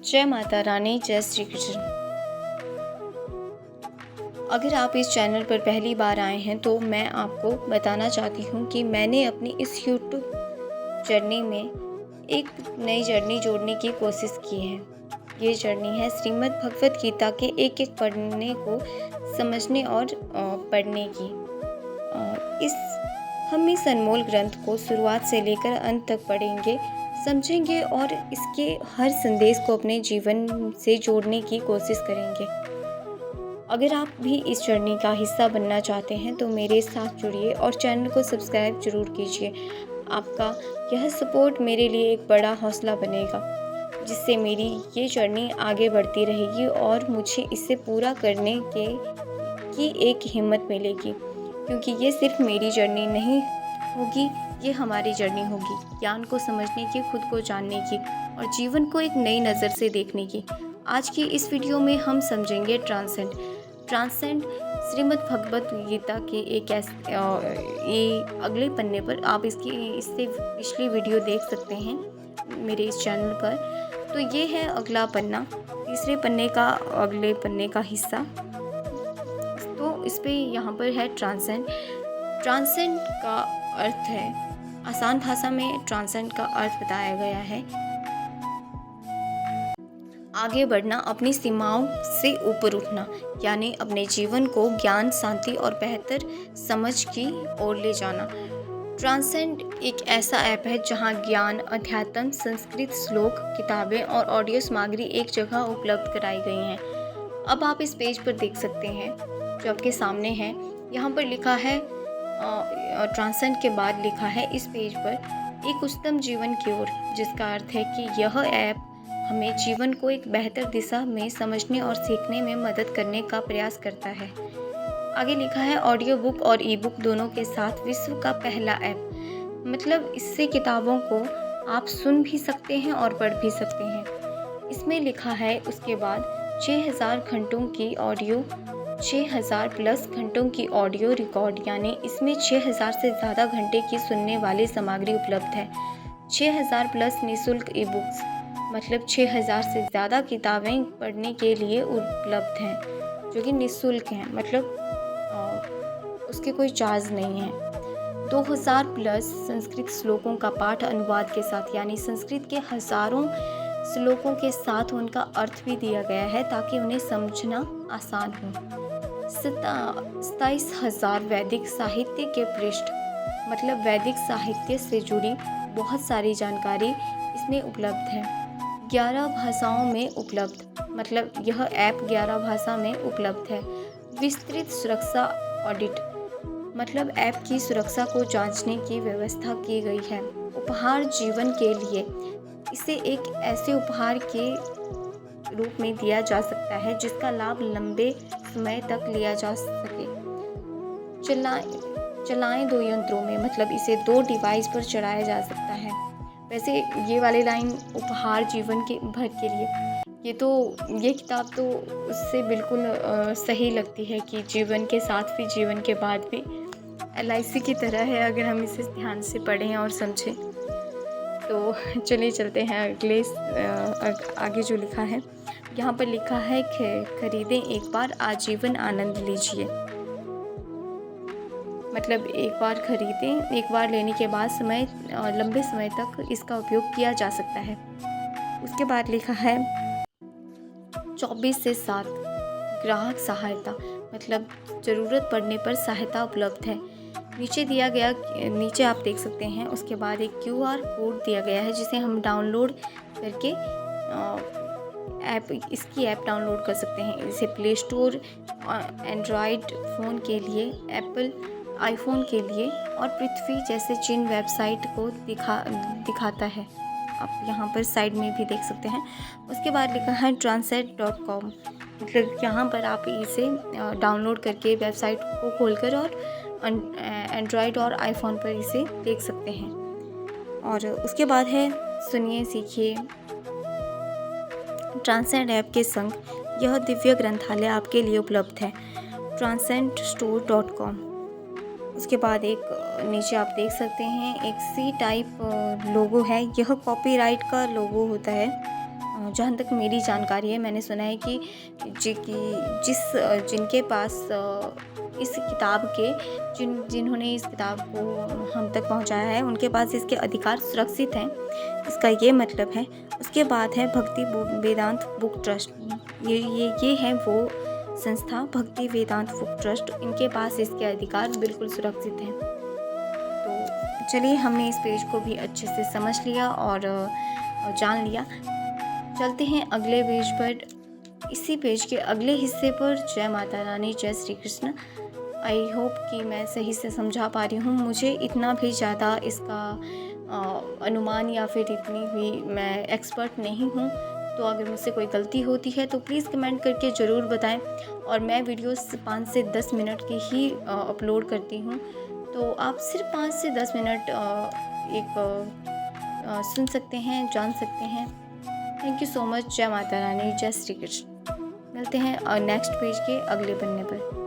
जय माता रानी, जय श्री कृष्ण। अगर आप इस चैनल पर पहली बार आए हैं तो मैं आपको बताना चाहती हूँ कि मैंने अपनी इस यूट्यूब जर्नी में एक नई जर्नी जोड़ने की कोशिश की है। ये जर्नी है श्रीमद् भगवत गीता के एक पढ़ने को समझने और पढ़ने की। हम इस अनमोल ग्रंथ को शुरुआत से लेकर अंत तक पढ़ेंगे, समझेंगे और इसके हर संदेश को अपने जीवन से जोड़ने की कोशिश करेंगे। अगर आप भी इस जर्नी का हिस्सा बनना चाहते हैं तो मेरे साथ जुड़िए और चैनल को सब्सक्राइब जरूर कीजिए। आपका यह सपोर्ट मेरे लिए एक बड़ा हौसला बनेगा, जिससे मेरी ये जर्नी आगे बढ़ती रहेगी और मुझे इसे पूरा करने की एक हिम्मत मिलेगी, क्योंकि ये सिर्फ मेरी जर्नी नहीं होगी, ये हमारी जर्नी होगी ज्ञान को समझने की, खुद को जानने की और जीवन को एक नई नज़र से देखने की। आज की इस वीडियो में हम समझेंगे ट्रांसेंड श्रीमद् भगवत गीता के ये अगले पन्ने पर। आप इससे पिछली वीडियो देख सकते हैं मेरे इस चैनल पर। तो ये है अगला पन्ना, तीसरे पन्ने का अगले पन्ने का हिस्सा। तो इस पे यहाँ पर है ट्रांसेंड का अर्थ है, आसान भाषा में ट्रांसेंड का अर्थ बताया गया है आगे बढ़ना, अपनी सीमाओं से ऊपर उठना, यानी अपने जीवन को ज्ञान, शांति और बेहतर समझ की ओर ले जाना। ट्रांसेंड एक ऐसा ऐप है जहां ज्ञान, अध्यात्म, संस्कृत श्लोक, किताबें और ऑडियो सामग्री एक जगह उपलब्ध कराई गई हैं। अब आप इस पेज पर देख सकते हैं जो आपके सामने है। यहाँ पर लिखा है ट्रांसेंड के बाद लिखा है इस पेज पर एक उच्चतम जीवन की ओर, जिसका अर्थ है कि यह ऐप हमें जीवन को एक बेहतर दिशा में समझने और सीखने में मदद करने का प्रयास करता है। आगे लिखा है ऑडियो बुक और ई बुक दोनों के साथ विश्व का पहला ऐप, मतलब इससे किताबों को आप सुन भी सकते हैं और पढ़ भी सकते हैं। इसमें लिखा है उसके बाद 6000 घंटों की ऑडियो, 6000 प्लस घंटों की ऑडियो रिकॉर्ड, यानी इसमें 6000 से ज़्यादा घंटे की सुनने वाली सामग्री उपलब्ध है। 6000 प्लस निःशुल्क ई बुक्स, मतलब 6000 से ज़्यादा किताबें पढ़ने के लिए उपलब्ध हैं, जो कि निःशुल्क हैं, मतलब उसके कोई चार्ज नहीं है। 2000 प्लस संस्कृत श्लोकों का पाठ अनुवाद के साथ, यानी संस्कृत के हज़ारों श्लोकों के साथ उनका अर्थ भी दिया गया है ताकि उन्हें समझना आसान हो। 27,000 वैदिक साहित्य के पृष्ठ, मतलब वैदिक साहित्य से जुड़ी बहुत सारी जानकारी इसमें उपलब्ध है। 11 भाषाओं में उपलब्ध, मतलब यह ऐप 11 भाषा में उपलब्ध है। विस्तृत सुरक्षा ऑडिट, मतलब ऐप की सुरक्षा को जांचने की व्यवस्था की गई है। उपहार जीवन के लिए, इसे एक ऐसे उपहार के रूप में दिया जा सकता है जिसका लाभ लंबे समय तक लिया जा सके। चलाएं 2 यंत्रों में, मतलब इसे 2 डिवाइस पर चढ़ाया जा सकता है। वैसे ये वाली लाइन उपहार जीवन के भर के लिए, ये किताब तो उससे बिल्कुल सही लगती है कि जीवन के साथ भी, जीवन के बाद भी LIC की तरह है अगर हम इसे ध्यान से पढ़ें और समझें। तो चलिए चलते हैं अगले आगे जो लिखा है। यहाँ पर लिखा है खरीदें एक बार, आजीवन आनंद लीजिए, मतलब एक बार खरीदें, एक बार लेने के बाद लंबे समय तक इसका उपयोग किया जा सकता है। उसके बाद लिखा है 24 से 7 ग्राहक सहायता, मतलब ज़रूरत पड़ने पर सहायता उपलब्ध है। नीचे आप देख सकते हैं। उसके बाद एक QR कोड दिया गया है जिसे हम डाउनलोड करके इसकी ऐप डाउनलोड कर सकते हैं। इसे प्ले स्टोर एंड्रॉयड फ़ोन के लिए, एप्पल आईफोन के लिए और पृथ्वी जैसे जिन वेबसाइट को दिखाता है। आप यहाँ पर साइड में भी देख सकते हैं। उसके बाद लिखा है translate.com, मतलब यहाँ पर आप इसे डाउनलोड करके वेबसाइट को खोलकर और एंड्रॉयड और आईफोन पर इसे देख सकते हैं। और उसके बाद है सुनिए सीखिए। ट्रांसेंड ऐप के संग यह दिव्य ग्रंथालय आपके लिए उपलब्ध है, transcendstore.com। उसके बाद एक नीचे आप देख सकते हैं एक C टाइप लोगो है। यह कॉपीराइट का लोगो होता है जहाँ तक मेरी जानकारी है, मैंने सुना है कि जिनके पास इस किताब के जिन्होंने इस किताब को हम तक पहुँचाया है, उनके पास इसके अधिकार सुरक्षित हैं। इसका ये मतलब है। उसके बाद है भक्ति वेदांत बुक ट्रस्ट। ये है वो संस्था, भक्ति वेदांत बुक ट्रस्ट। इनके पास इसके अधिकार बिल्कुल सुरक्षित हैं। तो चलिए, हमने इस पेज को भी अच्छे से समझ लिया और जान लिया। चलते हैं अगले पेज पर। इसी पेज के अगले हिस्से पर जय माता रानी, जय श्री कृष्ण। आई होप कि मैं सही से समझा पा रही हूँ। मुझे इतना भी ज़्यादा इसका अनुमान या फिर इतनी भी मैं एक्सपर्ट नहीं हूँ, तो अगर मुझसे कोई गलती होती है तो प्लीज़ कमेंट करके ज़रूर बताएं। और मैं वीडियोस 5 से 10 मिनट की ही अपलोड करती हूँ, तो आप सिर्फ 5 से 10 मिनट सुन सकते हैं, जान सकते हैं। Thank you so much. जय माता रानी, जय श्री कृष्ण। मिलते हैं नेक्स्ट पेज के अगले पन्ने पर।